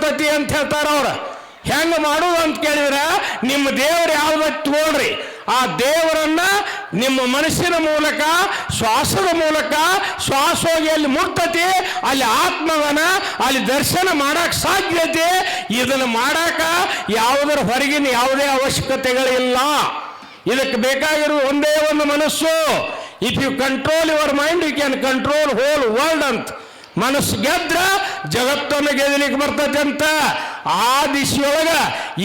ಬರ್ತತಿ ಅಂತ ಹೇಳ್ತಾರ ಅವ್ರ. ಹೆಂಗ ಮಾಡುದು ಅಂತ ಕೇಳಿದ್ರೆ ನಿಮ್ಮ ದೇವರು ಯಾವ್ದಕ್ಕೆ ನೋಡ್ರಿ, ಆ ದೇವರನ್ನ ನಿಮ್ಮ ಮನಸ್ಸಿನ ಮೂಲಕ ಶ್ವಾಸದ ಮೂಲಕ ಶ್ವಾಸ ಹೋಗಿ ಅಲ್ಲಿ ಮುಟ್ತತಿ, ಅಲ್ಲಿ ಆತ್ಮವನ ಅಲ್ಲಿ ದರ್ಶನ ಮಾಡಕ್ ಸಾಧ್ಯತೆ. ಇದನ್ನು ಮಾಡಾಕ ಯಾವುದರ ಹೊರಗಿನ ಯಾವುದೇ ಅವಶ್ಯಕತೆಗಳಿಲ್ಲ. ಇದಕ್ಕೆ ಬೇಕಾಗಿರುವ ಒಂದೇ ಒಂದು ಮನಸ್ಸು. If you control your mind you can control whole world ಅಂತ. ಮನಸ್ಸು ಗೆದ್ರ ಜಗತ್ತನ್ನು ಗೆದಲಿಕ್ಕೆ ಬರ್ತದೆ ಅಂತ. ಆ ದಿಶೆಯೊಳಗ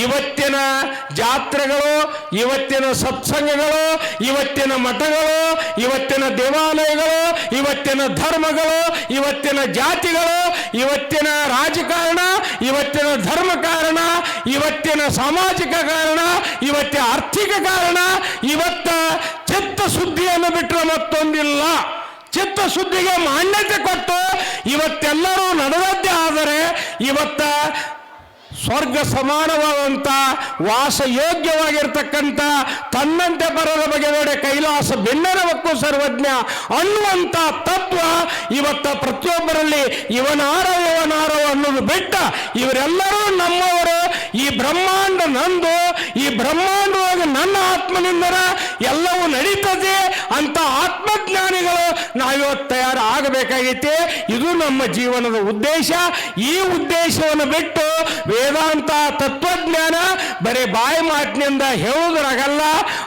ಇವತ್ತಿನ ಜಾತ್ರೆಗಳು, ಇವತ್ತಿನ ಸತ್ಸಂಗಗಳು, ಇವತ್ತಿನ ಮಠಗಳು, ಇವತ್ತಿನ ದೇವಾಲಯಗಳು, ಇವತ್ತಿನ ಧರ್ಮಗಳು, ಇವತ್ತಿನ ಜಾತಿಗಳು, ಇವತ್ತಿನ ರಾಜಕಾರಣ, ಇವತ್ತಿನ ಧರ್ಮ ಕಾರಣ, ಇವತ್ತಿನ ಸಾಮಾಜಿಕ ಕಾರಣ, ಇವತ್ತಿನ ಆರ್ಥಿಕ ಕಾರಣ, ಇವತ್ತ ಚಿತ್ತಶುದ್ಧಿಯನ್ನು ಬಿಟ್ಟರೆ ಮತ್ತೊಂದಿಲ್ಲ. ಚಿತ್ತಶುದ್ಧಿಗೆ ಮಾನ್ಯತೆ ಕೊಟ್ಟು ಇವತ್ತೆಲ್ಲರೂ ನಡೆದದ್ದೇ ಆದರೆ ಇವತ್ತ ಸ್ವರ್ಗ ಸಮಾನವಾದಂಥ ವಾಸಯೋಗ್ಯವಾಗಿರ್ತಕ್ಕಂಥ ತನ್ನಂತೆ ಬರದ ಬಗೆದೊಡೆ ಕೈಲಾಸ ಭಿನ್ನನವಕ್ಕೂ ಸರ್ವಜ್ಞ ಅನ್ನುವಂಥ ತತ್ವ ಇವತ್ತ ಪ್ರತಿಯೊಬ್ಬರಲ್ಲಿ ಇವನಾರೋ ಅನ್ನೋದು ಬಿಟ್ಟ ಇವರೆಲ್ಲರೂ ನಮ್ಮವರು. ಈ ಬ್ರಹ್ಮಾಂಡ ನಂದು, ಈ ಬ್ರಹ್ಮಾಂಡವಾಗಿ ನನ್ನ ಆತ್ಮನಿಂದನ ಎಲ್ಲವೂ ನಡೀತದೆ ಅಂತ ಆತ್ಮಜ್ಞಾನಿಗಳು ನಾವಿವತ್ತು ತಯಾರಾಗಬೇಕಾಗೈತೆ. ಇದು ನಮ್ಮ ಜೀವನದ ಉದ್ದೇಶ. ಈ ಉದ್ದೇಶವನ್ನು ಬಿಟ್ಟು ವೇದಾಂತ ತತ್ವಜ್ಞಾನ ಬರೀ ಬಾಯಿ ಮಾತಿನಿಂದ ಹೇಳುವುದರಾಗಲ್ಲ,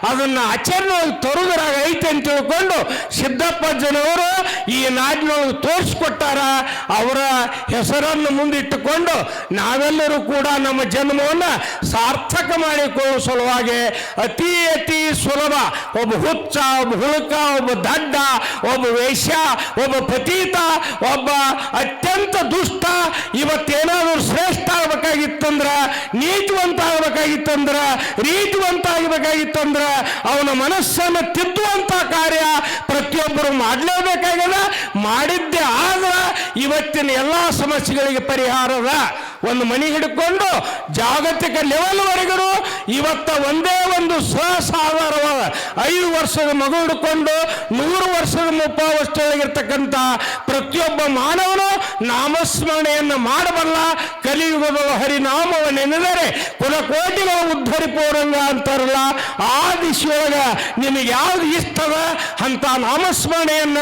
ಅದನ್ನು ಆಚರಣೆಯಾಗಿ ತರುವುದರಾಗ ಐತೆ ಅಂತ ತಿಳ್ಕೊಂಡು ಸಿದ್ದಪ್ಪಜ್ಜನವರು ಈ ನಾಡಿನೊಳಗೆ ತೋರಿಸ್ಕೊಟ್ಟಾರ. ಅವರ ಹೆಸರನ್ನು ಮುಂದಿಟ್ಟುಕೊಂಡು ನಾವೆಲ್ಲರೂ ಕೂಡ ನಮ್ಮ ಜನ್ಮವನ್ನು ಸಾರ್ಥಕ ಮಾಡಿಕೊಳ್ಳುವ ಸಲುವಾಗಿ ಅತಿ ಸುಲಭ ಒಬ್ಬ ಹುಚ್ಚ, ಒಬ್ಬ ಹುಳುಕ, ಒಬ್ಬ ದಡ್ಡ, ಒಬ್ಬ ವೇಶ್ಯ, ಒಬ್ಬ ಪತೀತ, ಒಬ್ಬ ಅತ್ಯಂತ ದುಷ್ಟ ಇವತ್ತೇನಾದರೂ ಶ್ರೇಷ್ಠ ಆಗಬೇಕಾಗಿತ್ತಂದ್ರ, ನೀತಿವಂತ ಆಗಬೇಕಾಗಿತ್ತಂದ್ರ, ರೀತಿವಂತ ಆಗಬೇಕಾಗಿತ್ತಂದ್ರ ಅವನ ಮನಸ್ಸನ್ನು ತಿದ್ದುವಂತ ಕಾರ್ಯ ಪ್ರತಿಯೊಬ್ಬರು ಮಾಡಲೇಬೇಕಾಗದ. ಮಾಡಿದ್ದೇ ಆದ್ರೆ ಇವತ್ತಿನ ಎಲ್ಲ ಸಮಸ್ಯೆಗಳಿಗೆ ಪರಿಹಾರದ. ಒಂದು ಮನೆ ಹಿಡ್ಕೊಂಡು ಜಾಗತಿಕ ಲೆವೆಲ್ವರೆಗೂ ಇವತ್ತ ಒಂದೇ ಒಂದು ಸಾಧಾರಣವಾದ 5 ವರ್ಷದ ಮಗು ಹಿಡ್ಕೊಂಡು 100 ವರ್ಷದ ಮುಪ್ಪಾವಷ್ಟೊಳಗಿರ್ತಕ್ಕಂಥ ಪ್ರತಿಯೊಬ್ಬ ಮಾನವನು ನಾಮಸ್ಮರಣೆಯನ್ನು ಮಾಡಬಲ್ಲ. ಕಲಿಯುಗದ ಹರಿನಾಮವನ್ನೆನೆದರೆ ಕುಲಕೋಟಿಗಳ ಉದ್ಧರಿಪೋರಂಗ ಅಂತಾರಲ್ಲ, ಆ ದಿಶೆಯೊಳಗ ನಿಮಗೆ ಯಾವ್ದು ಇಷ್ಟದ ಅಂತ ನಾಮಸ್ಮರಣೆಯನ್ನ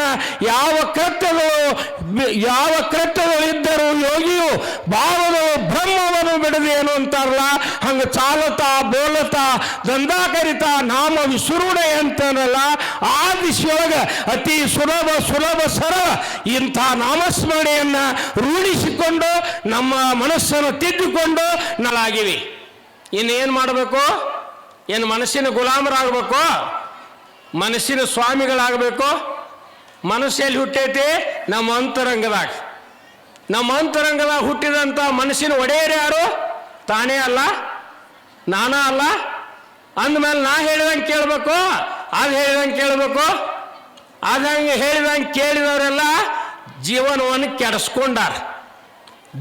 ಯಾವ ಕೃತ್ಯಗಳಿದ್ದರೂ ಯೋಗಿಯು ಭಾವಗಳು ಬ್ರಹ್ಮವನ್ನು ಬಿಡದೇನು ಅಂತಾರಲ್ಲ, ಹಂಗ ಚಾಲತಾ ಬೋಲತಾ ದಂದಾಕರಿತ ನಾಮ ವಿಸುರುಡ ಅಂತಾರಲ್ಲ, ಆ ದಿಶೆಯೊಳಗ ಅತಿ ಸುಲಭ ಸರಳ ಇಂಥ ನಾಮಸ್ಮರಣೆಯನ್ನ ರೂಢಿಸಿಕೊಂಡು ನಮ್ಮ ಮನಸ್ಸನ್ನು ತಿದ್ದುಕೊಂಡು ನಾವಾಗಿವಿ. ಇನ್ನೇನು ಮಾಡಬೇಕು? ಏನು ಮನಸ್ಸಿನ ಗುಲಾಮರಾಗಬೇಕು? ಮನಸ್ಸಿನ ಸ್ವಾಮಿಗಳಾಗಬೇಕು? ಮನಸ್ಸಲ್ಲಿ ಹುಟ್ಟೈತಿ ನಮ್ಮ ಅಂತರಂಗದಾಗ. ನಮ್ಮ ಅಂತರಂಗದಾಗ ಹುಟ್ಟಿದಂಥ ಮನಸ್ಸಿನ ಒಡೆಯರು ಯಾರು? ತಾನೇ ಅಲ್ಲ, ನಾನಾ ಅಲ್ಲ. ಅಂದಮೇಲೆ ನಾ ಹೇಳಿದಂಗೆ ಕೇಳಬೇಕು, ಅದು ಹೇಳಿದಂಗೆ ಕೇಳಬೇಕು. ಅದಂಗೆ ಹೇಳಿದಂಗೆ ಕೇಳಿದವರೆಲ್ಲ ಜೀವನವನ್ನು ಕೆಡಿಸ್ಕೊಂಡಾರ,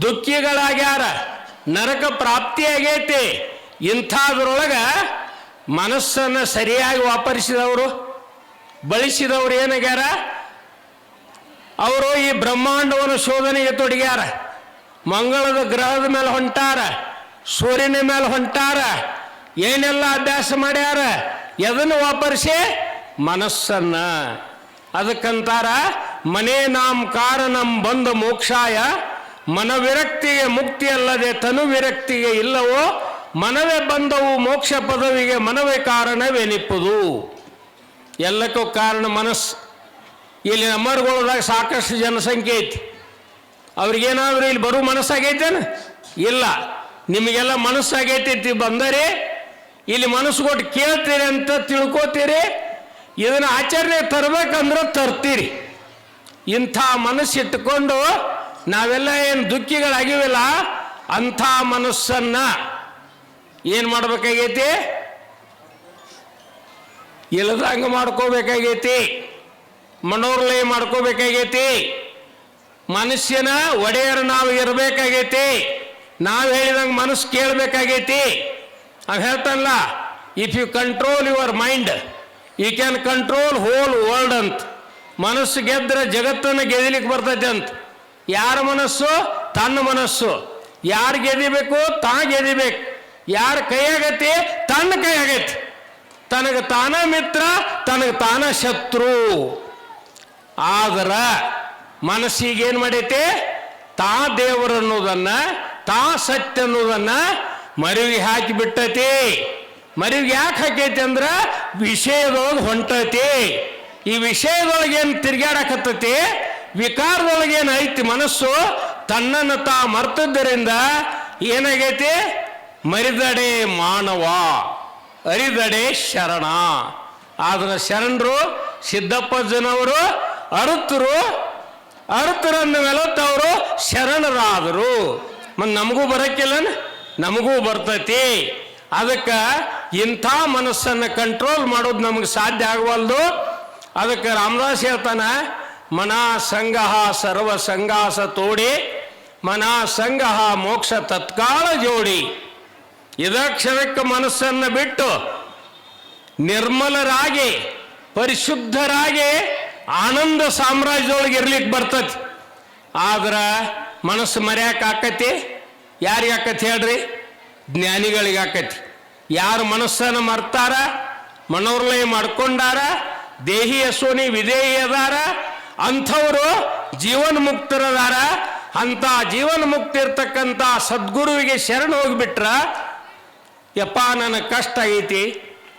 ದುಃಖಿಗಳಾಗ್ಯಾರ, ನರಕ ಪ್ರಾಪ್ತಿಯಾಗೈತಿ. ಇಂಥದ್ರೊಳಗೆ ಮನಸ್ಸನ್ನು ಸರಿಯಾಗಿ ವಾಪರಿಸಿದವರು, ಬಳಸಿದವರು ಏನಾಗ್ಯಾರ? ಅವರು ಈ ಬ್ರಹ್ಮಾಂಡವನ್ನು ಶೋಧನೆಗೆ ತೊಡಗ್ಯಾರ. ಮಂಗಳದ ಗ್ರಹದ ಮೇಲೆ ಹೊಂಟಾರ, ಸೂರ್ಯನ ಮೇಲೆ ಹೊಂಟಾರ, ಏನೆಲ್ಲ ಅಭ್ಯಾಸ ಮಾಡ್ಯಾರ. ಎದನ್ನು ವಾಪರಿಸಿ? ಮನಸ್ಸನ್ನ. ಅದಕ್ಕಂತಾರ ಮನೇ ನಾಂ ಕಾರಣಂ ಬಂದ ಮೋಕ್ಷಾಯ, ಮನವಿರಕ್ತಿಗೆ ಮುಕ್ತಿ ಅಲ್ಲದೆ ತನು ವಿರಕ್ತಿಗೆ ಇಲ್ಲವೋ, ಮನವೇ ಬಂದವು ಮೋಕ್ಷ ಪದವಿಗೆ ಮನವೇ ಕಾರಣವೆನಿಪ್ಪುದು. ಎಲ್ಲಕ್ಕೂ ಕಾರಣ ಮನಸ್ಸು. ಇಲ್ಲಿ ನಮ್ಮರ್ಗೊಳದಾಗ ಸಾಕಷ್ಟು ಜನಸಂಖ್ಯೆ ಐತಿ. ಅವ್ರಿಗೇನಾದರೂ ಇಲ್ಲಿ ಬರೋ ಮನಸ್ಸಾಗೈತೇನು? ಇಲ್ಲ. ನಿಮಗೆಲ್ಲ ಮನಸ್ಸಾಗೈತಿ. ಬಂದರೆ ಇಲ್ಲಿ ಮನಸ್ಸು ಕೊಟ್ಟು ಕೇಳ್ತೀರಿ ಅಂತ ತಿಳ್ಕೋತೀರಿ. ಇದನ್ನು ಆಚರಣೆ ತರಬೇಕಂದ್ರೆ ತರ್ತೀರಿ. ಇಂಥ ಮನಸ್ಸಿಟ್ಟುಕೊಂಡು ನಾವೆಲ್ಲ ಏನು ದುಃಖಿಗಳಾಗಿವಿಲ್ಲ, ಅಂಥ ಮನಸ್ಸನ್ನ ಏನು ಮಾಡ್ಬೇಕಾಗೈತಿ? ಇಲ್ಲದಂಗೆ ಮಾಡ್ಕೋಬೇಕಾಗೈತಿ, ಮನೋರ್ಲಯ ಮಾಡ್ಕೋಬೇಕಾಗೈತಿ. ಮನಸ್ಸಿನ ಒಡೆಯರು ನಾವು ಇರಬೇಕಾಗೈತಿ. ನಾವು ಹೇಳಿದಂಗೆ ಮನಸ್ಸು ಕೇಳಬೇಕಾಗೈತಿ. ಅವ್ ಹೇಳ್ತಾನಲ್ಲ, if you control your mind you can control whole world ಅಂತ. ಮನಸ್ಸು ಗೆದ್ರೆ ಜಗತ್ತನ್ನು ಗೆದಲಿಕ್ಕೆ ಬರ್ತೈತೆ ಅಂತ. ಯಾರ ಮನಸ್ಸು? ತನ್ನ ಮನಸ್ಸು. ಯಾರು ಗೆದಿಬೇಕು? ತಾ ಗೆದಿಬೇಕು. ಯಾರ ಕೈಯಾಗೈತಿ? ತನ್ನ ಕೈಯಾಗೈತಿ. ತನಗೆ ತಾನ ಮಿತ್ರ, ತನಗೆ ತಾನ ಶತ್ರು. ಆದ್ರ ಮನಸ್ಸಿಗೇನು ಮಾಡೈತಿ? ತಾ ದೇವರು ಅನ್ನೋದನ್ನ, ತಾ ಸತ್ಯ ಅನ್ನೋದನ್ನ ಮರಿವಿಗೆ ಹಾಕಿ ಬಿಟ್ಟೈತಿ. ಮರಿವಿಗೆ ಯಾಕೆ ಹಾಕೈತಿ ಅಂದ್ರೆ ವಿಷಯದೊಳಗೆ ಹೊಂಟೈತಿ. ಈ ವಿಷಯದೊಳಗೇನು ತಿರ್ಗಾಡಕತ್ತೈತಿ, ವಿಕಾರದೊಳಗೇನು ಐತಿ ಮನಸ್ಸು, ತನ್ನನ್ನು ತಾ ಮರ್ತದ್ದರಿಂದ ಏನಾಗೈತಿ? ಮರಿದಡೆ ಮಾನವ, ಅರಿದಡೆ ಶರಣ. ಆದ್ರೆ ಶರಣರು ಸಿದ್ದಪ್ಪಜ್ಜನವರು ಅರುತರನ್ನು ಮೆಲತ್ತವರು ಶರಣರಾದರು. ಮತ್ತು ನಮಗೂ ಬರೋಕ್ಕಿಲ್ಲ, ನಮಗೂ ಬರ್ತೈತಿ. ಅದಕ್ಕೆ ಇಂಥ ಮನಸ್ಸನ್ನು ಕಂಟ್ರೋಲ್ ಮಾಡೋದು ನಮಗೆ ಸಾಧ್ಯ ಆಗವಲ್ದು. ಅದಕ್ಕೆ ರಾಮದಾಸ್ ಹೇಳ್ತಾನೆ, ಮನ ಸಂಗಹ ಸರ್ವ ಸಂಗಾಸ ತೋಡಿ, ಮನ ಸಂಗಹ ಮೋಕ್ಷ ತತ್ಕಾಲ ಜೋಡಿ. ಇದಕ್ಷರಕ್ಕೆ ಮನಸ್ಸನ್ನು ಬಿಟ್ಟು ನಿರ್ಮಲರಾಗಿ ಪರಿಶುದ್ಧರಾಗಿ ಆನಂದ ಸಾಮ್ರಾಜ್ಯದೊಳಗೆ ಇರ್ಲಿಕ್ಕೆ ಬರ್ತತಿ. ಆದ್ರೆ ಮನಸ್ಸು ಮರ್ಯಾಕೆ ಆಕತಿ? ಯಾರಿಗೆ ಆಕತಿ ಹೇಳ್ರಿ? ಜ್ಞಾನಿಗಳಿಗೆ ಆಕತಿ. ಯಾರು ಮನಸ್ಸನ್ನು ಮರ್ತಾರ, ಮನೋರ್ಲಯ ಮಾಡ್ಕೊಂಡಾರ, ದೇಹಿ ಅಸೋನಿ ವಿಧೇಯಿ ಅದಾರ, ಅಂಥವರು ಜೀವನ್ ಮುಕ್ತರದಾರ. ಅಂಥ ಜೀವನ್ ಮುಕ್ತಿ ಇರ್ತಕ್ಕಂಥ ಸದ್ಗುರುವಿಗೆ ಶರಣ ಹೋಗ್ಬಿಟ್ರ, ಯಪ್ಪ ನನಗೆ ಕಷ್ಟ ಆಗೈತಿ,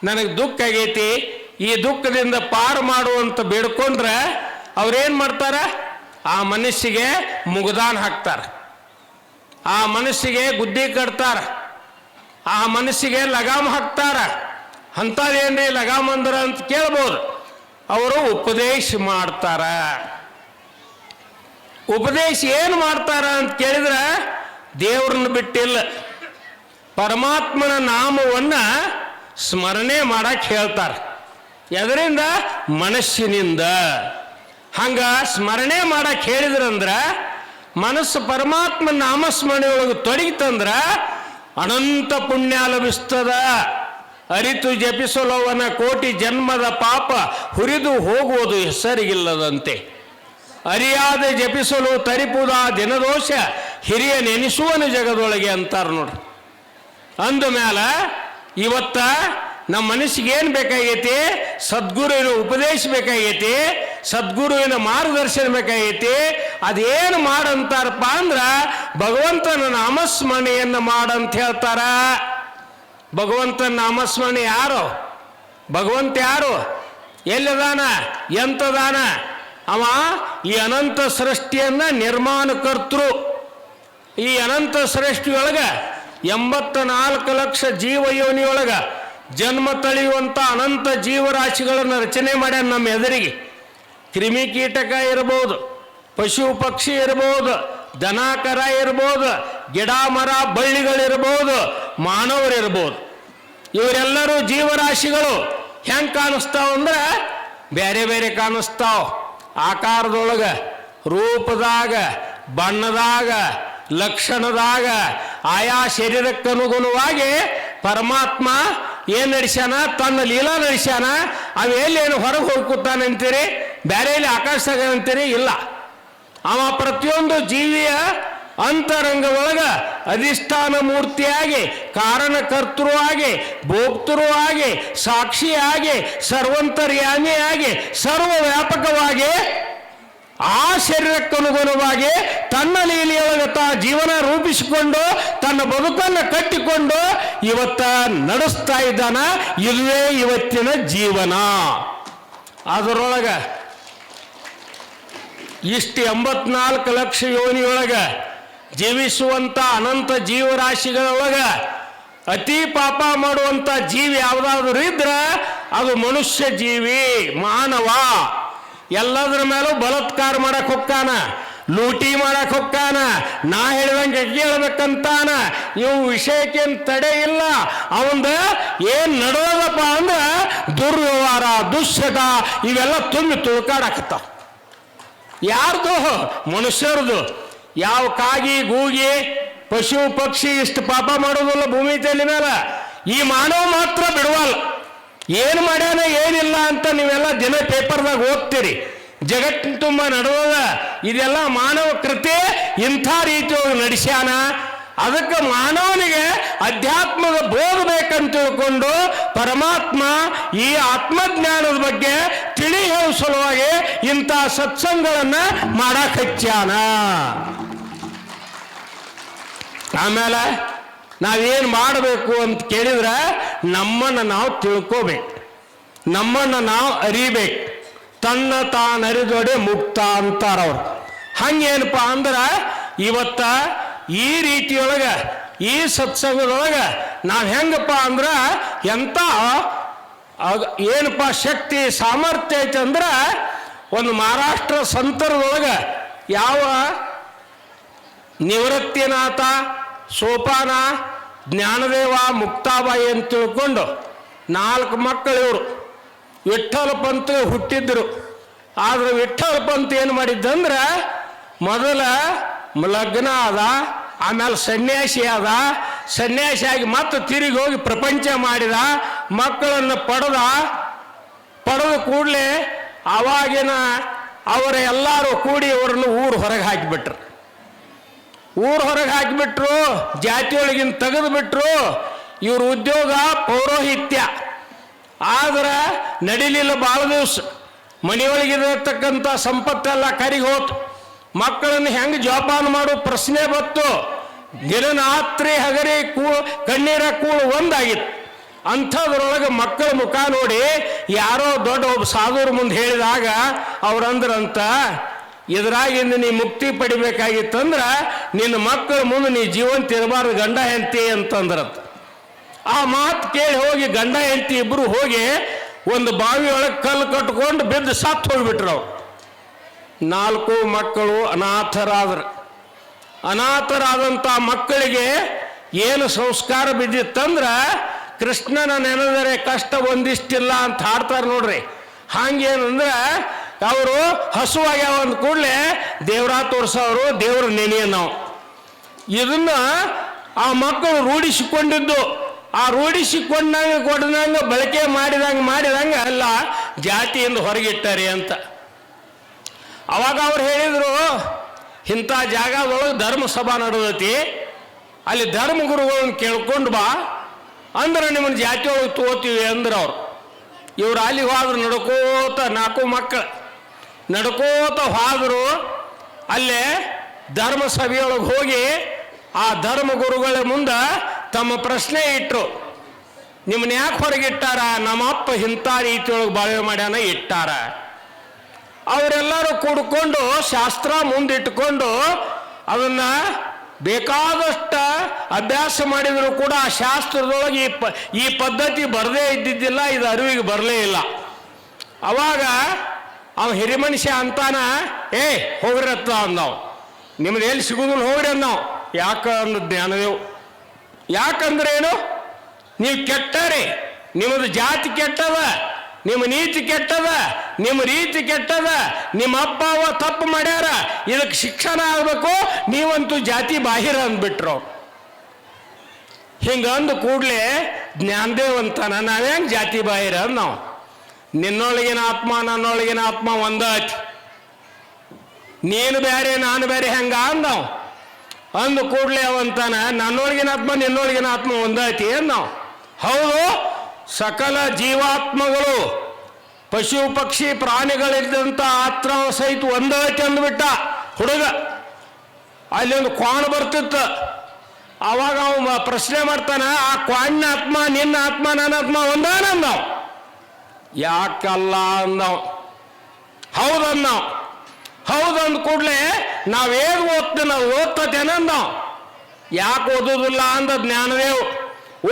ನನಗೆ ದುಃಖ ಆಗೈತಿ, ಈ ದುಃಖದಿಂದ ಪಾರು ಮಾಡುವಂತ ಬೇಡ್ಕೊಂಡ್ರೆ ಅವ್ರೇನು ಮಾಡ್ತಾರ? ಆ ಮನಸ್ಸಿಗೆ ಮುಗ್ದಾನ್ ಹಾಕ್ತಾರ, ಆ ಮನಸ್ಸಿಗೆ ಗುದ್ದಿ ಕಟ್ತಾರ, ಆ ಮನಸ್ಸಿಗೆ ಲಗಾಮ್ ಹಾಕ್ತಾರ. ಅಂಥದ್ದೇನ್ರಿ ಲಗಾಮ್ ಅಂದ್ರ ಅಂತ ಕೇಳ್ಬೋದು. ಅವರು ಉಪದೇಶ ಮಾಡ್ತಾರ. ಉಪದೇಶ ಏನು ಮಾಡ್ತಾರ ಅಂತ ಕೇಳಿದ್ರೆ ದೇವ್ರನ್ನ ಬಿಟ್ಟಿಲ್ಲ, ಪರಮಾತ್ಮನ ನಾಮವನ್ನ ಸ್ಮರಣೆ ಮಾಡಕ್ಕೆ ಹೇಳ್ತಾರೆ. ಎದರಿಂದ? ಮನಸ್ಸಿನಿಂದ. ಹಂಗ ಸ್ಮರಣೆ ಮಾಡಕ್ಕೆ ಹೇಳಿದ್ರಂದ್ರ ಮನಸ್ಸು ಪರಮಾತ್ಮ ನಾಮಸ್ಮರಣೆ ಒಳಗೆ ತೊಡಗಿತಂದ್ರ ಅನಂತ ಪುಣ್ಯ ಲಭಿಸ್ತದ. ಅರಿತು ಜಪಿಸಲೋವನ ಕೋಟಿ ಜನ್ಮದ ಪಾಪ ಹುರಿದು ಹೋಗುವುದು ಹೆಸರಿಗಿಲ್ಲದಂತೆ. ಅರಿಯಾದ ಜಪಿಸಲು ತರಿಪುದ ದಿನದೋಷ ಹಿರಿಯ ನೆನೆಸುವನು ಜಗದೊಳಗೆ ಅಂತಾರ ನೋಡ್ರಿ. ಅಂದ ಮ್ಯಾಲ ಇವತ್ತ ನಮ್ಮ ಮನಸ್ಸಿಗೆ ಏನು ಬೇಕಾಗೈತಿ? ಸದ್ಗುರುವಿನ ಉಪದೇಶ ಬೇಕಾಗೈತಿ, ಸದ್ಗುರುವಿನ ಮಾರ್ಗದರ್ಶನ ಬೇಕಾಗೈತಿ. ಅದೇನು ಮಾಡಂತಾರಪ್ಪ ಅಂದ್ರ ಭಗವಂತನ ನಾಮಸ್ಮರಣೆಯನ್ನು ಮಾಡಂತ ಹೇಳ್ತಾರ. ಭಗವಂತನ ನಾಮಸ್ಮರಣೆ ಯಾರು? ಭಗವಂತ ಯಾರು? ಎಲ್ಲಿದಾನ? ಎಂತದಾನ? ಅವ ಈ ಅನಂತ ಸೃಷ್ಟಿಯನ್ನ ನಿರ್ಮಾಣಕರ್ತೃ. ಈ ಅನಂತ ಸೃಷ್ಟಿಯೊಳಗ 84 ಲಕ್ಷ ಜೀವಯೋನಿಯೊಳಗ ಜನ್ಮ ತಳೆಯುವಂಥ ಅನಂತ ಜೀವರಾಶಿಗಳನ್ನು ರಚನೆ ಮಾಡ್ಯಾನ ನಮ್ಮ ಎದುರಿಗೆ. ಕ್ರಿಮಿಕೀಟಕ ಇರ್ಬೋದು, ಪಶು ಪಕ್ಷಿ ಇರ್ಬೋದು, ದನ ಕರ ಇರ್ಬೋದು, ಗಿಡ ಮರ ಬಳ್ಳಿಗಳಿರ್ಬೋದು, ಮಾನವರಿರ್ಬೋದು. ಇವರೆಲ್ಲರೂ ಜೀವರಾಶಿಗಳು. ಹೆಂಗೆ ಕಾಣಿಸ್ತಾವ ಅಂದ್ರೆ ಬೇರೆ ಬೇರೆ ಕಾಣಿಸ್ತಾವ. ಆಕಾರದೊಳಗ, ರೂಪದಾಗ, ಬಣ್ಣದಾಗ, ಲಕ್ಷಣದಾಗ, ಆಯಾ ಶರೀರಕ್ಕನುಗುಣವಾಗಿ ಪರಮಾತ್ಮ ಏನು ನಡೆಸ್ಯಾನ? ತನ್ನ ಲೀಲಾ ನಡೆಸ್ಯಾನ. ಅವೆಲ್ಲೇನು ಹೊರಗೆ ಹೋಗ್ಕೊತಾನೆ ಅಂತೀರಿ? ಬೇರೆ ಇಲ್ಲಿ ಆಕಾಶದಾಗ ಅಂತೀರಿ? ಇಲ್ಲ. ಅವ ಪ್ರತಿಯೊಂದು ಜೀವಿಯ ಅಂತರಂಗದೊಳಗ ಅಧಿಷ್ಠಾನ ಮೂರ್ತಿಯಾಗಿ, ಕಾರಣಕರ್ತೃವಾಗಿ, ಭೋಕ್ತೃವಾಗಿ, ಸಾಕ್ಷಿಯಾಗಿ, ಸರ್ವಂತರ್ಯಾಮಿಯಾಗಿ, ಸರ್ವವ್ಯಾಪಕವಾಗಿ ಆ ಶರೀರಕ್ಕನುಗುಣವಾಗಿ ತನ್ನ ಲೀಲೆಯೊಳಗೆ ಜೀವನ ರೂಪಿಸಿಕೊಂಡು ತನ್ನ ಬದುಕನ್ನು ಕಟ್ಟಿಕೊಂಡು ಇವತ್ತ ನಡೆಸ್ತಾ ಇದ್ದಾನ. ಇದುವೇ ಇವತ್ತಿನ ಜೀವನ. ಅದರೊಳಗ ಇಷ್ಟು 84 ಲಕ್ಷ ಯೋನಿಯೊಳಗ ಜೀವಿಸುವಂಥ ಅನಂತ ಜೀವರಾಶಿಗಳೊಳಗ ಅತಿ ಪಾಪ ಮಾಡುವಂಥ ಜೀವಿ ಯಾವುದಾದ್ರೂ ಇದ್ರೆ ಅದು ಮನುಷ್ಯ ಜೀವಿ, ಮಾನವ. ಎಲ್ಲದರ ಮೇಲೂ ಬಲಾತ್ಕಾರ ಮಾಡಕ್ ಹೊಕ್ಕಾನ, ಲೂಟಿ ಮಾಡಕ್ ಹೊಕ್ಕಾನ, ನಾ ಹೇಳಿದಂಗೆ ಹೇಳ್ಬೇಕಂತಾನ. ಇವು ವಿಷಯಕ್ಕೇನು ತಡೆ ಇಲ್ಲ. ಅವಂದ ಏನ್ ನಡೆದಪ್ಪ ಅಂದ್ರೆ ದುರ್ವ್ಯವಹಾರ, ದುಶ್ಚಟ ಇವೆಲ್ಲ ತುಂಬಿ ತುಳ್ಕಾಡಕತ್ತಾವ. ಯಾರ್ದು? ಮನುಷ್ಯರದು. ಯಾವ ಕಾಗಿ ಗೂಗಿ ಪಶು ಪಕ್ಷಿ ಇಷ್ಟು ಪಾಪ ಮಾಡೋದಿಲ್ಲ ಭೂಮಿ ತಲೆ ಮೇಲೆ. ಈ ಮಾನವ ಮಾತ್ರ ಬಿಡುವಲ್ಲ. ಏನು ಮಾಡ್ಯಾನ ಏನಿಲ್ಲ ಅಂತ ನೀವೆಲ್ಲ ದಿನ ಪೇಪರ್ದಾಗ ಓದ್ತೀರಿ. ಜಗತ್ತಿನ ತುಂಬ ನಡೆದ ಇದೆಲ್ಲ ಮಾನವ ಕೃತಿ. ಇಂಥ ರೀತಿಯೊಳಗೆ ನಡೆಸ್ಯಾನ. ಅದಕ್ಕೆ ಮಾನವನಿಗೆ ಅಧ್ಯಾತ್ಮದ ಬೋಧ ಬೇಕಂತ ತಿಳ್ಕೊಂಡು ಪರಮಾತ್ಮ ಈ ಆತ್ಮಜ್ಞಾನದ ಬಗ್ಗೆ ತಿಳಿ ಹೇಳುವ ಸಲುವಾಗಿ ಇಂಥ ಸತ್ಸಂಗಗಳನ್ನ ಮಾಡಕ್ ಹಚ್ಚಾನ. ಆಮೇಲೆ ನಾವೇನು ಮಾಡಬೇಕು ಅಂತ ಕೇಳಿದ್ರೆ ನಮ್ಮನ್ನು ನಾವು ತಿಳ್ಕೋಬೇಕು, ನಮ್ಮನ್ನು ನಾವು ಅರಿಬೇಕು. ತನ್ನ ತಾನು ಅರಿದೊಡೆ ಮುಕ್ತ ಅಂತಾರವ್ರು. ಹಂಗೇನಪ್ಪ ಅಂದ್ರೆ ಇವತ್ತ ಈ ರೀತಿಯೊಳಗೆ ಈ ಸತ್ಸಂಗದೊಳಗೆ ನಾವು ಹೆಂಗಪ್ಪ ಅಂದ್ರೆ ಎಂಥ ಏನಪ್ಪ ಶಕ್ತಿ ಸಾಮರ್ಥ್ಯ ಐತೆ ಅಂದ್ರೆ ಒಂದು ಮಹಾರಾಷ್ಟ್ರ ಸಂತರದೊಳಗೆ ಯಾವ ನಿವೃತ್ತಿನಾಥ, ಸೋಪಾನ, ಜ್ಞಾನದೇವ, ಮುಕ್ತಾಬಾಯಿ ಅಂತ ತಿಳ್ಕೊಂಡು 4 ಮಕ್ಕಳು ಇವರು. ವಿಠ್ಠಲ ಪಂತ ಹುಟ್ಟಿದ್ರು. ಆದ್ರೆ ವಿಠ್ಠಲ ಪಂತ ಏನು ಮಾಡಿದ್ದಂದ್ರೆ ಮೊದಲ ಲಗ್ನ ಆದ, ಆಮೇಲೆ ಸನ್ಯಾಸಿ ಆದ, ಸನ್ಯಾಸಿಯಾಗಿ ಮತ್ತೆ ತಿರುಗಿ ಹೋಗಿ ಪ್ರಪಂಚ ಮಾಡಿದ, ಮಕ್ಕಳನ್ನು ಪಡೆದ ಕೂಡಲೇ ಆವಾಗಿನ ಅವರ ಎಲ್ಲರೂ ಕೂಡಿ ಅವರನ್ನು ಊರು ಹೊರಗೆ ಹಾಕಿಬಿಟ್ರು. ಜಾತಿಯೊಳಗಿನ ತೆಗೆದು ಬಿಟ್ರು. ಇವ್ರ ಉದ್ಯೋಗ ಪೌರೋಹಿತ್ಯ. ಆದ್ರೆ ನಡಿಲಿಲ್ಲ ಭಾಳ ದಿವಸ. ಮನೆಯೊಳಗಿರತಕ್ಕಂಥ ಸಂಪತ್ತೆಲ್ಲ ಕರಿಗೆ ಹೋತು. ಮಕ್ಕಳನ್ನು ಹೆಂಗೆ ಜೋಪಾನ ಮಾಡೋ ಪ್ರಶ್ನೆ ಬತ್ತು. ದಿನರಾತ್ರಿ ಹಗರಿ ಕಣ್ಣೀರ ಕೂಳು ಒಂದಾಗಿತ್ತು. ಅಂಥದ್ರೊಳಗೆ ಮಕ್ಕಳ ಮುಖ ನೋಡಿ ಯಾರೋ ದೊಡ್ಡ ಒಬ್ಬ ಸಾಧುರ ಮುಂದೆ ಹೇಳಿದಾಗ ಅವ್ರಂದ್ರಂತ, ಇದ್ರಾಗಿಂದ ನೀ ಮುಕ್ತಿ ಪಡಿಬೇಕಾಗಿತ್ತಂದ್ರೆ ನಿನ್ನ ಮಕ್ಕಳ ಮುಂದೆ ನೀ ಜೀವಂತ ಇರಬಾರ್ದು, ಗಂಡ ಹೆಂಡತಿ ಅಂತಂದ್ರಂತ. ಆ ಮಾತು ಕೇಳಿ ಹೋಗಿ ಗಂಡ ಹೆಂಡತಿ ಇಬ್ಬರು ಹೋಗಿ ಒಂದು ಬಾವಿಯೊಳಗೆ ಕಲ್ಲು ಕಟ್ಕೊಂಡು ಬಿದ್ದು ಸತ್ತು ಹೋಗ್ಬಿಟ್ರು. ಅವ್ರು 4 ಮಕ್ಕಳು ಅನಾಥರಾದ್ರು. ಅನಾಥರಾದಂಥ ಮಕ್ಕಳಿಗೆ ಏನು ಸಂಸ್ಕಾರ ಬಿದ್ದಿತ್ತಂದ್ರೆ ಕೃಷ್ಣನ ನೆನೆದರೆ ಕಷ್ಟ ಒಂದಿಷ್ಟಿಲ್ಲ ಅಂತ ಹಾಡ್ತಾರೆ ನೋಡ್ರಿ. ಹಂಗೇನಂದ್ರೆ ಅವರು ಹಸುವಾಗ್ಯಾವ ಅಂದ ಕೂಡಲೇ ದೇವ್ರ ತೋರ್ಸೋರು, ದೇವ್ರ ನೆನೆಯ ನಾವು. ಇದನ್ನ ಆ ಮಕ್ಕಳು ರೂಢಿಸಿಕೊಂಡಿದ್ದು. ಆ ರೂಢಿಸಿಕೊಂಡಂಗೆ ಕೊಡದಂಗೆ ಬಳಕೆ ಮಾಡಿದಂಗೆ ಅಲ್ಲ ಜಾತಿಯಿಂದ ಹೊರಗಿಟ್ಟಾರೆ ಅಂತ. ಅವಾಗ ಅವ್ರು ಹೇಳಿದ್ರು, ಇಂಥ ಜಾಗದೊಳಗೆ ಧರ್ಮಸಭಾ ನಡೆದೈತಿ, ಅಲ್ಲಿ ಧರ್ಮಗುರುಗಳನ್ನ ಕೇಳ್ಕೊಂಡು ಬಾ ಅಂದ್ರೆ ನಿಮ್ಮನ್ನು ಜಾತಿಯೊಳಗೆ ತಗೋತೀವಿ ಅಂದ್ರೆ ಅವ್ರು. ಇವ್ರು ಅಲ್ಲಿಗೆ ಹೋದ್ರು ನಡ್ಕೋತ, 4 ಮಕ್ಕಳು ನಡ್ಕೋತ ಹೋದ್ರು. ಅಲ್ಲೇ ಧರ್ಮಸಭೆಯೊಳಗೆ ಹೋಗಿ ಆ ಧರ್ಮಗುರುಗಳ ಮುಂದೆ ತಮ್ಮ ಪ್ರಶ್ನೆ ಇಟ್ಟರು. ನಿಮ್ಮನ್ನ ಯಾಕೆ ಹೊರಗಿಟ್ಟಾರ? ನಮ್ಮಪ್ಪ ಇಂಥ ರೀತಿಯೊಳಗೆ ಬಾಳ್ವೆ ಮಾಡ್ಯಾನ ಇಟ್ಟಾರ. ಅವರೆಲ್ಲರೂ ಕೂಡ್ಕೊಂಡು ಶಾಸ್ತ್ರ ಮುಂದಿಟ್ಕೊಂಡು ಅದನ್ನ ಬೇಕಾದಷ್ಟು ಅಭ್ಯಾಸ ಮಾಡಿದ್ರು ಕೂಡ ಆ ಶಾಸ್ತ್ರದೊಳಗೆ ಈ ಪದ್ಧತಿ ಬರದೇ ಇದ್ದಿದ್ದಿಲ್ಲ, ಇದು ಅರಿವಿಗೆ ಬರಲೇ ಇಲ್ಲ. ಅವಾಗ ಅವ ಹಿರಿ ಮನುಷ್ಯ ಅಂತಾನ, ಹೋಗ್ರಿ ಅತ್ತ ಅಂದವು. ನಿಮ್ದು ಎಲ್ಲಿ ಸಿಗುದಿಲ್ಲ ಹೋಗ್ರಿ ಅಂದವು. ಯಾಕ ಅಂದ ಜ್ಞಾನದೇವ್. ಯಾಕಂದ್ರೆ ಏನು? ನೀವು ಕೆಟ್ಟರಿ, ನಿಮ್ಮದು ಜಾತಿ ಕೆಟ್ಟದ, ನಿಮ್ಮ ನೀತಿ ಕೆಟ್ಟದ, ನಿಮ್ಮ ರೀತಿ ಕೆಟ್ಟದ, ನಿಮ್ಮ ಅಪ್ಪ ಅವ್ವ ತಪ್ಪು ಮಾಡ್ಯಾರ, ಇದಕ್ಕೆ ಶಿಕ್ಷಣ ಆಗಬೇಕು, ನೀವಂತೂ ಜಾತಿ ಬಾಹಿರ ಅಂದ್ಬಿಟ್ರು. ಹಿಂಗಂದು ಕೂಡಲೇ ಜ್ಞಾನದೇವ್ ಅಂತಾನ, ನಾವ್ಯಾಂಗ ಜಾತಿ ಬಾಹಿರ ಅಂದ್ ನಾವು. ನಿನ್ನೊಳಗಿನ ಆತ್ಮ ನನ್ನೊಳಗಿನ ಆತ್ಮ ಒಂದಾತಿ, ನೀನು ಬೇರೆ ನಾನು ಬೇರೆ ಹೆಂಗ ಅಂದವು. ಅಂದು ಕೂಡಲೇ ಅವಂತಾನ, ನನ್ನೊಳಗಿನ ಆತ್ಮ ನಿನ್ನೊಳಗಿನ ಆತ್ಮ ಒಂದಾತಿ ನಾವು. ಹೌದು, ಸಕಲ ಜೀವಾತ್ಮಗಳು ಪಶು ಪಕ್ಷಿ ಪ್ರಾಣಿಗಳಿದ್ದಂಥ ಆತ್ಮ ಸಹಿತ ಒಂದಾತಿ ಅಂದ್ಬಿಟ್ಟ ಹುಡುಗ. ಅಲ್ಲಿ ಒಂದು ಕ್ವಾಣ ಬರ್ತಿತ್ತು. ಆವಾಗ ಅವ ಪ್ರಶ್ನೆ ಮಾಡ್ತಾನ, ಆ ಕ್ವಾಣ್ಣ ಆತ್ಮ ನಿನ್ನ ಆತ್ಮ ನನ್ನ ಆತ್ಮ ಒಂದಾನ ಅಂದವು. ಯಾಕಲ್ಲ ಅಂದವು. ಹೌದನ್ನವು. ಹೌದಂದ ಕೂಡಲೇ ನಾವೇನು ಓದ್ತೀವಿ, ನಾವು ಓದ್ತತೇನೆ ಅಂದವು. ಯಾಕೆ ಓದೋದಿಲ್ಲ ಅಂದ ಜ್ಞಾನದೇವ್.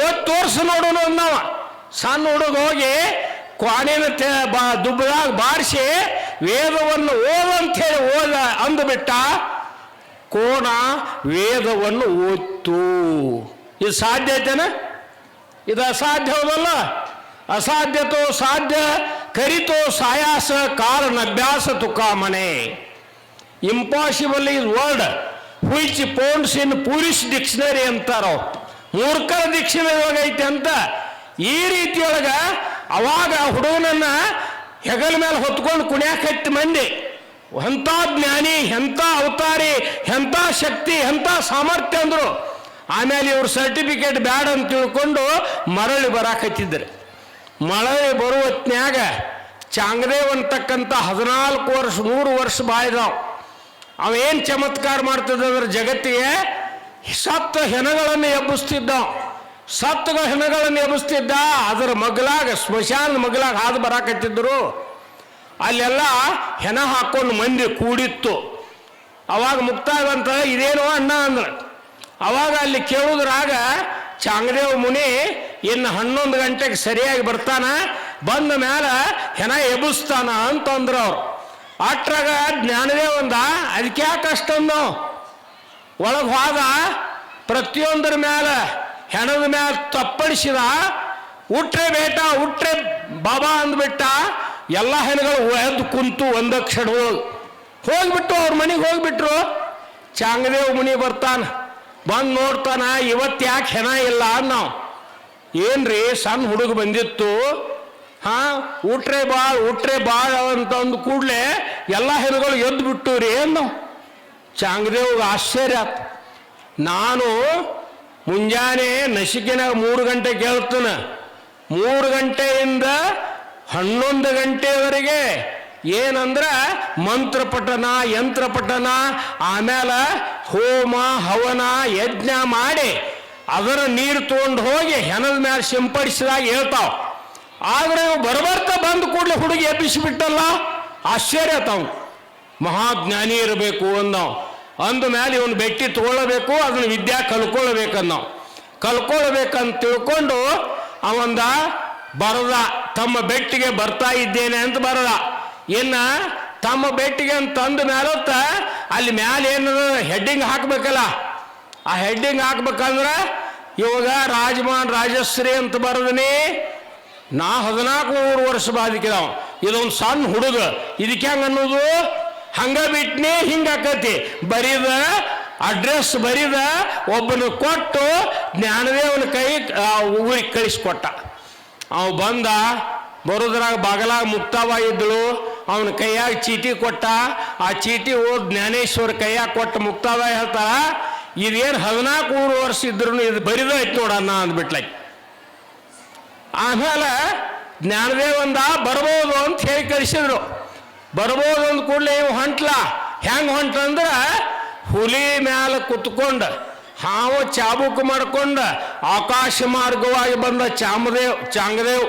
ಓದ್ ತೋರ್ಸು ನೋಡೋಣ ಅಂದವ. ಸಣ್ಣ ಹುಡುಗ ಹೋಗಿ ಕ್ವಾಣಿನ ದುಬ್ಬದಾಗ ಬಾರಿಸಿ ವೇದವನ್ನು ಓದಂಥೇಳಿ ಓದ ಅಂದುಬಿಟ್ಟ. ಕೋಣ ವೇದವನ್ನು ಓದ್ತು. ಇದು ಸಾಧ್ಯ ಐತೇನ? ಇದು ಅಸಾಧ್ಯ ಹೌದಲ್ಲ? ಅಸಾಧ್ಯತೋ ಸಾಧ್ಯ ಕರಿತೋ ಸಾಯಾಸ ಕಾರಣ ಅಭ್ಯಾಸ ತುಕಾಮನೆ. Impossible is word which founds in foolish dictionary ಅಂತಾರ. ಮೂರ್ಖರ ಡಿಕ್ಷನರಿ ಒಳಗೈತೆ ಅಂತ. ಈ ರೀತಿಯೊಳಗ ಅವಾಗ ಹುಡುಗನನ್ನ ಹೆಗಲ ಮೇಲೆ ಹೊತ್ಕೊಂಡು ಕುಣ್ಯಾಕತ್ತಿ ಮಂದಿ. ಎಂಥ ಜ್ಞಾನಿ, ಎಂಥ ಅವತಾರಿ, ಎಂಥ ಶಕ್ತಿ, ಎಂಥ ಸಾಮರ್ಥ್ಯ ಅಂದ್ರು. ಆಮೇಲೆ ಇವ್ರು ಸರ್ಟಿಫಿಕೇಟ್ ಬ್ಯಾಡ ಅಂತ ತಿಳ್ಕೊಂಡು ಮರಳಿ ಬರಾಕತ್ತಿದ್ರು. ಮರಳಿ ಬರುವ ಹೊತ್ನ್ಯಾಗ ಚಾಂಗದೇವ್ ಅಂತಕ್ಕಂಥ 14 ವರ್ಷ 3 ವರ್ಷ ಬಾಯ್ದಾವ್. ಅವೇನು ಚಮತ್ಕಾರ ಮಾಡ್ತಿದ್ದಂದ್ರೆ ಜಗತ್ತಿಗೆ ಸತ್ತ ಹೆಣಗಳನ್ನು ಎಬ್ಬಿಸ್ತಿದ್ದ. ಸತ್ತ ಹೆಣಗಳನ್ನು ಎಬ್ಬಿಸ್ತಿದ್ದ. ಅದರ ಮಗಲಾಗ ಸ್ಮಶಾನದ ಮಗಲಾಗ ಹಾದು ಬರಾಕತ್ತಿದ್ರು. ಅಲ್ಲೆಲ್ಲ ಹೆಣ ಹಾಕೊಂಡು ಮಂದಿ ಕೂಡಿತ್ತು. ಅವಾಗ ಮುಕ್ತಾಯ ಬಂತ ಇದೇನೋ ಅಣ್ಣ ಅಂದ್ರೆ. ಅವಾಗ ಅಲ್ಲಿ ಕೇಳುದ್ರಾಗ ಚಾಂಗದೇವ್ ಮುನಿ ಇನ್ನು 11 ಗಂಟೆಗೆ ಸರಿಯಾಗಿ ಬರ್ತಾನ, ಬಂದ ಮೇಲೆ ಹೆಣ ಎಬ್ಬಿಸ್ತಾನ ಅಂತಂದ್ರು ಅವ್ರು. ಅಟ್ರಾಗ ಜ್ಞಾನದೇವ್ ಅಂದ ಅದಕ್ಕೆ ಯಾಕೆ ಅಷ್ಟೊಂದು ಒಳಗೆ ಹೋದ, ಪ್ರತಿಯೊಂದರ ಮೇಲೆ ಹೆಣದ ಮೇಲೆ ತಪ್ಪಡಿಸಿದ. ಉಟ್ರೆ ಬೇಟ ಉಟ್ರೆ ಬಾಬಾ ಅಂದ್ಬಿಟ್ಟ. ಎಲ್ಲ ಹೆಣಗಳು ಎದ್ದು ಕುಂತು ಒಂದಕ್ಷಣ ಹೋಗ್ಬಿಟ್ಟು ಅವ್ರ ಮನೆಗೆ ಹೋಗ್ಬಿಟ್ರು. ಚಾಂಗದೇವ್ ಮುನಿ ಬರ್ತಾನ, ಬಂದು ನೋಡ್ತಾನ, ಇವತ್ತು ಯಾಕೆ ಹೆಣ ಇಲ್ಲ ನಾವು. ಏನ್ರಿ ಸಣ್ಣ ಹುಡುಗ ಬಂದಿತ್ತು, ಉಟ್ರೆ ಬಾಳ್ ಅಂತ ಅಂದ ಕೂಡಲೇ ಎಲ್ಲ ಹೆಣಗಳು ಎದ್ದು ಬಿಟ್ಟು ರೀ ಅನ್ನೋ. ಚಾಂಗದೇವ್ಗೆ ಆಶ್ಚರ್ಯ ಆಯ್ತು. ನಾನು ಮುಂಜಾನೆ ನಸಿಕಿನಾಗ 3 ಗಂಟೆ ಕೇಳ್ತಾನೆ, 3 ಗಂಟೆಯಿಂದ 11 ಗಂಟೆವರೆಗೆ ಏನಂದ್ರೆ ಮಂತ್ರಪಠನ ಯಂತ್ರಪಠನ, ಆಮೇಲೆ ಹೋಮ ಹವನ ಯಜ್ಞ ಮಾಡಿ ಅದರ ನೀರು ತೊಗೊಂಡು ಹೋಗಿ ಹೆಣದ ಮೇಲೆ ಸಿಂಪಡಿಸಿದಾಗ ಹೇಳ್ತಾವ. ಆದರೆ ಇವು ಬರ್ಬರ್ತಾ ಬಂದು ಕೂಡಲೇ ಹುಡುಗಿ ಎಬ್ಬಿಸಿಬಿಟ್ಟಲ್ಲ, ಆಶ್ಚರ್ಯ ತಾವು. ಮಹಾಜ್ಞಾನಿ ಇರಬೇಕು ಅನ್ನೋ ಅಂದ ಮೇಲೆ ಇವನು ಬೆಟ್ಟಿ ತಗೊಳ್ಳಬೇಕು, ಅದನ್ನು ವಿದ್ಯಾ ಕಲ್ಕೊಳ್ಬೇಕಂತ ತಿಳ್ಕೊಂಡು ಅವಂದ ಬರದ, ತಮ್ಮ ಬೆಟ್ಟಿಗೆ ಬರ್ತಾ ಇದ್ದೇನೆ ಅಂತ ಬರದ. ಇನ್ನು ತಮ್ಮ ಬೆಟ್ಟಿಗೆ ಅಂತ ಅಂದ ಮೇಲತ್ತ ಅಲ್ಲಿ ಮ್ಯಾಲೆ ಏನು ಹೆಡ್ಡಿಂಗ್ ಹಾಕ್ಬೇಕಲ್ಲ, ಆ ಹೆಡ್ಡಿಂಗ್ ಹಾಕ್ಬೇಕಂದ್ರೆ ಇವಾಗ ರಾಜಮಾನ್ ರಾಜಶ್ರೀ ಅಂತ ಬರದನಿ. ನಾ 14 ವರ್ಷ ಬಾದಿಕಿದಾವ, ಇದೊಂದು ಸಣ್ಣ ಹುಡುಗ, ಇದಕ್ಕೆ ಹೆಂಗೆ ಅನ್ನೋದು ಹಂಗ ಬಿಟ್ನಿ ಹಿಂಗಾಕತಿ. ಬರೀದ ಅಡ್ರೆಸ್ ಬರೀದ ಒಬ್ಬನ ಕೊಟ್ಟು ಜ್ಞಾನದೇವನ ಕೈ ಊರಿಗೆ ಕಳಿಸ್ಕೊಟ್ಟ. ಅವ ಬಂದ, ಬರೋದ್ರಾಗ ಬಾಗಲಾಗ ಮುಕ್ತಾಬಾಯಿ ಇದ್ದಳು, ಅವನ ಕೈಯಾಗ ಚೀಟಿ ಕೊಟ್ಟ. ಆ ಚೀಟಿ ಓದ್ ಜ್ಞಾನೇಶ್ವರ ಕೈಯಾಗ ಕೊಟ್ಟ. ಮುಕ್ತಾಬಾಯಿ ಹೇಳ್ತಾರ, ಇದೇನು 14 ವರ್ಷ ಇದ್ರು ಇದು ಬರಿದೈತೆ ನೋಡಣ್ಣ ಅಂದ್ಬಿಟ್ಲಾಕಿ. ಆಮೇಲೆ ಜ್ಞಾನದೇವಂದ ಬರ್ಬೋದು ಅಂತ ಹೇಳಿ ಕಳಿಸಿದ್ರು. ಬರ್ಬೋದು ಅಂದ ಕೂಡಲೇ ಇವು ಹೊಂಟ್ಲ. ಹೆಂಗೆ ಹೊಂಟ್ರಂದ್ರೆ ಹುಲಿ ಮ್ಯಾಲ ಕುತ್ಕೊಂಡು ಹಾವು ಚಾಬುಕ್ ಮಾಡ್ಕೊಂಡು ಆಕಾಶ ಮಾರ್ಗವಾಗಿ ಬಂದ ಚಾಂಗದೇವ್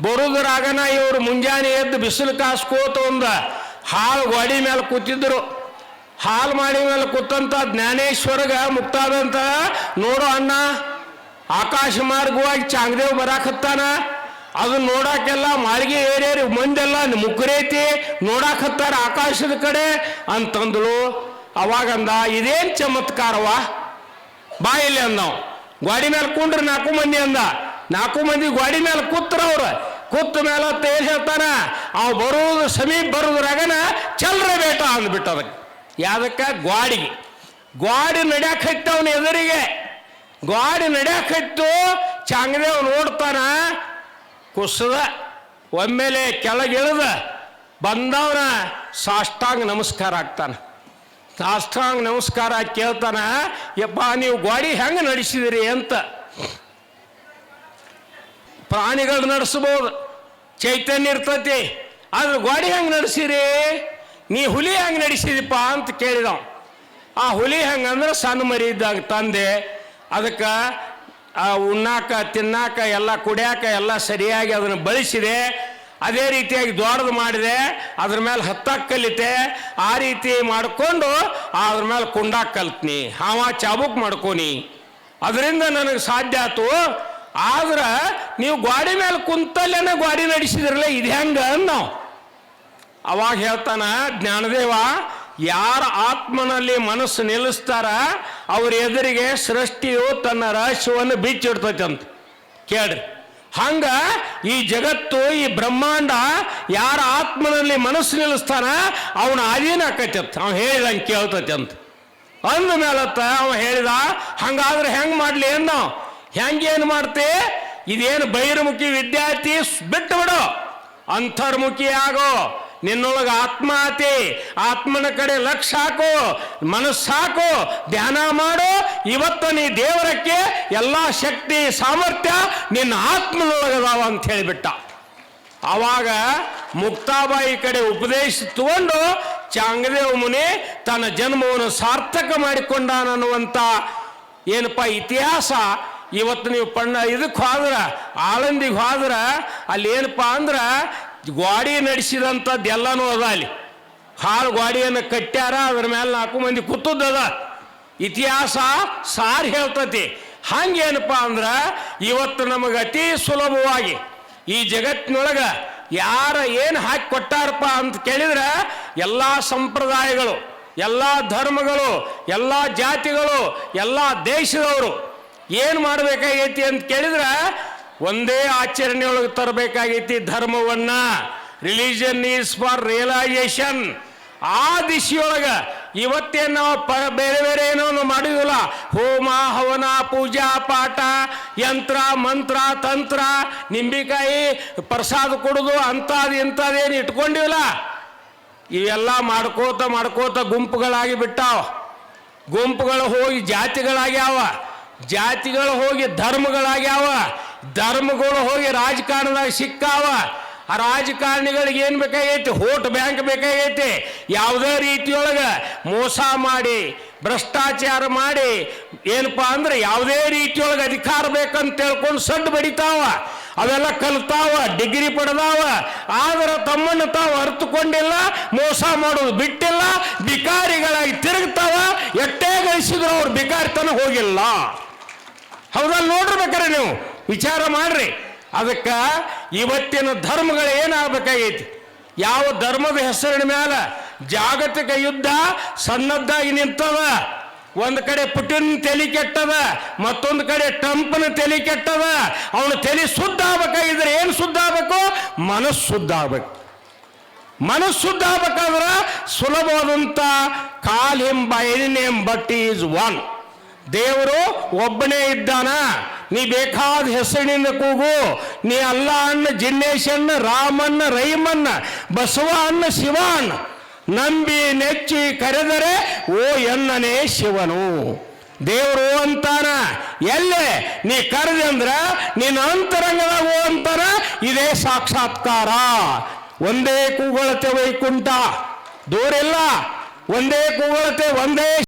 ಬರುದ್ರಾಗನ ಇವರು ಮುಂಜಾನೆ ಎದ್ದು ಬಿಸಿಲು ಕಾಸ್ಕೋತ ಒಂದು ಹಾಲು ಗಾಡಿ ಮೇಲೆ ಕೂತಿದ್ರು. ಹಾಲು ಮಾಡಿ ಮೇಲೆ ಕೂತಂತ ಜ್ಞಾನೇಶ್ವರಗ ಮುಕ್ತಾದಂತ, ನೋಡು ಅಣ್ಣ ಆಕಾಶ ಮಾರ್ಗವಾಗಿ ಚಾಂಗದೇವ್ ಬರಾಕತ್ತಾನ, ಅದನ್ನ ನೋಡಾಕೆಲ್ಲ ಮಾಳಿಗೆ ಏರೇರಿ ಮಂದೆಲ್ಲ ಮುಗ್ಗರೈತಿ ನೋಡಾಕತ್ತಾರ ಆಕಾಶದ ಕಡೆ ಅಂತಂದಳು. ಅವಾಗಂದ ಇದೇನು ಚಮತ್ಕಾರವ, ಬಾ ಇಲ್ಲಿ ಅಂದವು. ಗಾಡಿ ಮೇಲೆ ಕುಂಡ್ರಿ 4 ಮಂದಿ ಅಂದ. 4 ಮಂದಿ ಗಾಡಿ ಮೇಲೆ ಕೂತ್ರ ಅವ್ರು. ಕೂತ ಮೇಲೆ ತೇಲ್ ಹೇಳ್ತಾನ, ಅವ್ ಬರುವುದು ಸಮೀಪ ಬರುದ್ರಾಗನ ಚಲ್ರ ಬೇಟ ಅಂದ್ಬಿಟ್ಟು ಅದಕ್ಕೆ. ಯಾವ್ದಕ್ಕೆ ಗಾಡಿ ನಡ್ಯಾಕೈತ ಅವನ ಎದುರಿಗೆ. ಗಾಡಿ ನಡ್ಯಾಕೈತು. ಚಾಂಗದೇವ್ ನೋಡ್ತಾನ, ಕುಸದ ಒಮ್ಮೆಲೆ ಕೆಳಗಿಳಿದ ಬಂದವನ ಸಾಷ್ಟಾಂಗ ನಮಸ್ಕಾರ ಆಗ್ತಾನ. ಸಾಷ್ಟಾಂಗ ನಮಸ್ಕಾರ ಕೇಳ್ತಾನ, ಯಪ್ಪ ನೀವು ಗಾಡಿ ಹೆಂಗೆ ನಡೆಸಿದಿರಿ ಅಂತ. ಪ್ರಾಣಿಗಳು ನಡೆಸ್ಬೋದು, ಚೈತನ್ಯ ಇರ್ತತಿ, ಆದ್ರೆ ಗಾಡಿ ಹೆಂಗೆ ನಡೆಸಿರಿ, ನೀ ಹುಲಿ ಹೆಂಗೆ ನಡೆಸಿದಿಪ್ಪ ಅಂತ ಕೇಳಿದವ. ಆ ಹುಲಿ ಹೆಂಗಂದ್ರೆ ಸಣ್ಣ ಮರಿ ಇದ್ದಾಗ ತಂದೆ, ಅದಕ್ಕೆ ಉಣ್ಣಾಕ ತಿನ್ನಾಕ ಎಲ್ಲ ಕುಡಿಯಾಕ ಎಲ್ಲ ಸರಿಯಾಗಿ ಅದನ್ನು ಬಳಸಿದೆ. ಅದೇ ರೀತಿಯಾಗಿ ದೊಡ್ಡದು ಮಾಡಿದೆ, ಅದ್ರ ಮೇಲೆ ಹತ್ತಾಕ್ ಕಲಿತೆ. ಆ ರೀತಿ ಮಾಡಿಕೊಂಡು ಅದ್ರ ಮೇಲೆ ಕುಂಡಾಕ್ ಕಲ್ತ್ನಿ, ಹಾವ ಚಾಬುಕ್ ಮಾಡ್ಕೊನಿ, ಅದರಿಂದ ನನಗೆ ಸಾಧ್ಯ ಆಯ್ತು. ಆದ್ರೆ ನೀವು ಗಾಡಿ ಮೇಲೆ ಕುಂತಲ್ಲೇನ ಗಾಡಿ ನಡೆಸಿದ್ರಲ್ಲ, ಇದು ಹೆಂಗ ನಾವು. ಅವಾಗ ಹೇಳ್ತಾನ ಜ್ಞಾನದೇವ, ಯಾರ ಆತ್ಮನಲ್ಲಿ ಮನಸ್ಸು ನಿಲ್ಲಿಸ್ತಾರ ಅವ್ರ ಎದುರಿಗೆ ಸೃಷ್ಟಿಯು ತನ್ನ ರಹಸ್ಯವನ್ನು ಬಿಚ್ಚಿಡ್ತೈತೆ ಅಂತ ಕೇಳ್ರಿ. ಹಂಗ ಈ ಜಗತ್ತು, ಈ ಬ್ರಹ್ಮಾಂಡ ಯಾರ ಆತ್ಮನಲ್ಲಿ ಮನಸ್ಸು ನಿಲ್ಲಿಸ್ತಾನ ಅವನ ಅಧೀನ ಆಕೈತೆ ಅಂತ ಅವ ಹೇಳಿದಂಗೆ ಕೇಳ್ತೈತೆ ಅಂತ ಅಂದ ಮೇಲತ್ತ ಅವ ಹೇಳಿದ. ಹಂಗಾದ್ರೆ ಹೆಂಗೆ ಮಾಡಲಿ ಅನ್ನೋ, ಹೆಂಗೇನು ಮಾಡ್ತೆ, ಇದೇನು ಬಹಿರ್ಮುಖಿ ವಿದ್ಯಾರ್ಥಿ ಬಿಟ್ಟು ಬಿಡು, ಅಂತರ್ಮುಖಿ ಆಗೋ. ನಿನ್ನೊಳಗೆ ಆತ್ಮ ಆತಿ, ಆತ್ಮನ ಕಡೆ ಲಕ್ಷ್ಯ ಹಾಕು, ಮನಸ್ಸಾಕು, ಧ್ಯಾನ ಮಾಡು. ಇವತ್ತು ನೀ ದೇವರಕ್ಕೆ ಎಲ್ಲ ಶಕ್ತಿ ಸಾಮರ್ಥ್ಯ ನಿನ್ನ ಆತ್ಮನೊಳಗದಾವ ಅಂತ ಹೇಳಿಬಿಟ್ಟ. ಆವಾಗ ಮುಕ್ತಾಬಾಯಿ ಕಡೆ ಉಪದೇಶ ತಗೊಂಡು ಚಾಂಗದೇವ ಮುನಿ ತನ್ನ ಜನ್ಮವನ್ನು ಸಾರ್ಥಕ ಮಾಡಿಕೊಂಡಾನನ್ನುವಂಥ ಏನಪ್ಪ ಇತಿಹಾಸ. ಇವತ್ತು ನೀವು ಇದಕ್ಕೆ ಹೋದ್ರೆ, ಆಳಂದಿಗೆ ಹೋದ್ರೆ ಅಲ್ಲಿ ಏನಪ್ಪ ಅಂದ್ರೆ ಗಾಡಿ ನಡೆಸಿದಂಥದ್ದು ಎಲ್ಲನೂ ಅದ. ಅಲ್ಲಿ ಹಾಳು ಗಾಡಿಯನ್ನು ಕಟ್ಟ್ಯಾರ, ಅದ್ರ ಮೇಲೆ 4 ಮಂದಿ ಕೂತದ್ದದ. ಇತಿಹಾಸ ಸಾರಿ ಹೇಳ್ತತಿ. ಹಂಗೇನಪ್ಪ ಅಂದ್ರೆ ಇವತ್ತು ನಮಗೆ ಅತಿ ಸುಲಭವಾಗಿ ಈ ಜಗತ್ತಿನೊಳಗೆ ಯಾರ ಏನು ಹಾಕಿ ಕೊಟ್ಟಾರಪ್ಪ ಅಂತ ಕೇಳಿದ್ರೆ ಎಲ್ಲ ಸಂಪ್ರದಾಯಗಳು, ಎಲ್ಲ ಧರ್ಮಗಳು, ಎಲ್ಲ ಜಾತಿಗಳು, ಎಲ್ಲ ದೇಶದವರು ಏನು ಮಾಡಬೇಕಾಗೈತಿ ಅಂತ ಕೇಳಿದ್ರೆ ಒಂದೇ ಆಚರಣೆಯೊಳಗೆ ತರಬೇಕಾಗೈತಿ ಧರ್ಮವನ್ನ. Religion is for realisation. ಆ ದಿಶೆಯೊಳಗೆ ಇವತ್ತೇನು ನಾವು ಬೇರೆ ಬೇರೆ ಏನೋ ಮಾಡಿದಿಲ್ಲ. ಹೋಮ ಹವನ ಪೂಜಾ ಪಾಠ ಯಂತ್ರ ಮಂತ್ರ ತಂತ್ರ ನಿಂಬಿಕಾಯಿ ಪ್ರಸಾದ ಕೊಡೋದು ಅಂಥದ್ದು ಇಂಥದ್ದೇನು ಇಟ್ಕೊಂಡಿಲ್ಲ. ಇವೆಲ್ಲ ಮಾಡ್ಕೋತ ಗುಂಪುಗಳಾಗಿ ಬಿಟ್ಟಾವ. ಗುಂಪುಗಳು ಹೋಗಿ ಜಾತಿಗಳಾಗ್ಯಾವ, ಜಾತಿಗಳು ಹೋಗಿ ಧರ್ಮಗಳಾಗ್ಯಾವ, ಧರ್ಮಗಳು ಹೋಗಿ ರಾಜಕಾರಣದಾಗ ಸಿಕ್ಕಾವ. ಆ ರಾಜಕಾರಣಿಗಳಿಗೆ ಏನು ಬೇಕಾಗೈತಿ? ವೋಟ್ ಬ್ಯಾಂಕ್ ಬೇಕಾಗೈತಿ. ಯಾವುದೇ ರೀತಿಯೊಳಗೆ ಮೋಸ ಮಾಡಿ ಭ್ರಷ್ಟಾಚಾರ ಮಾಡಿ ಏನಪ್ಪ ಅಂದ್ರೆ ಯಾವುದೇ ರೀತಿಯೊಳಗೆ ಅಧಿಕಾರ ಬೇಕಂತ ಹೇಳ್ಕೊಂಡು ಸಡ್ಡು ಬಡಿತಾವ. ಅವೆಲ್ಲ ಕಲ್ತಾವ, ಡಿಗ್ರಿ ಪಡೆದಾವ, ಆದ್ರೆ ತಮ್ಮನ್ನು ತಾವು ಅರ್ಥಕೊಂಡಿಲ್ಲ, ಮೋಸ ಮಾಡೋದು ಬಿಟ್ಟಿಲ್ಲ, ಬಿಕಾರಿಗಳಾಗಿ ತಿರುಗ್ತಾವ. ಎಷ್ಟೇ ಗಳಿಸಿದ್ರು ಅವ್ರು ಬಿಕಾರಿತನ ಹೋಗಿಲ್ಲ. ಹೌದಲ್ಲ? ನೋಡಿರ್ಬೇಕಾರೆ ನೀವು ವಿಚಾರ ಮಾಡ್ರಿ. ಅದಕ್ಕೆ ಇವತ್ತಿನ ಧರ್ಮಗಳು ಏನಾಗಬೇಕಾಗೈತಿ? ಯಾವ ಧರ್ಮದ ಹೆಸರಿನ ಮೇಲೆ ಜಾಗತಿಕ ಯುದ್ಧ ಸನ್ನದ್ಧಾಗಿ ನಿಂತದ. ಒಂದು ಕಡೆ ಪುಟಿನ್ ತಲೆ ಕೆಟ್ಟದ, ಮತ್ತೊಂದು ಕಡೆ ಟ್ರಂಪ್ನ ತಲೆ ಕೆಟ್ಟದ. ಅವನ ತಲೆ ಶುದ್ಧ ಆಗ್ಬೇಕಾಗಿದ್ರೆ ಏನು ಶುದ್ಧ ಆಗ್ಬೇಕು? ಮನಸ್ಸು ಶುದ್ಧ ಆಗ್ಬೇಕು. ಮನಸ್ಸು ಶುದ್ಧ ಆಗ್ಬೇಕಾದ್ರೆ ಸುಲಭವಾದಂಥ call him by any name but is one. ದೇವರು ಒಬ್ಬನೇ ಇದ್ದಾನ. ನೀ ಬೇಕಾದ ಹೆಸರಿನಿಂದ ಕೂಗು. ನೀ ಅಲ್ಲ ಅನ್ನ, ಜಿನ್ನೇಶನ್ನ, ರಾಮನ್ನ, ರೈಮನ್ನ, ಬಸವ ಅನ್ನ, ಶಿವ ಅನ್ನ. ನಂಬಿ ನೆಚ್ಚಿ ಕರೆದರೆ ಓ ಎನ್ನನೇ ಶಿವನು. ದೇವರು ಅಂತಾನ. ಎಲ್ಲೇ ನೀ ಕರೆದೆ ಅಂದ್ರ ನಿನ್ನ ಅಂತರಂಗದಾಗ ಓ ಅಂತಾನ. ಇದೇ ಸಾಕ್ಷಾತ್ಕಾರ. ಒಂದೇ ಕೂಗಳತೆ ವೈಕುಂಠ, ದೂರಿಲ್ಲ. ಒಂದೇ ಕೂಗಳತೆ, ಒಂದೇ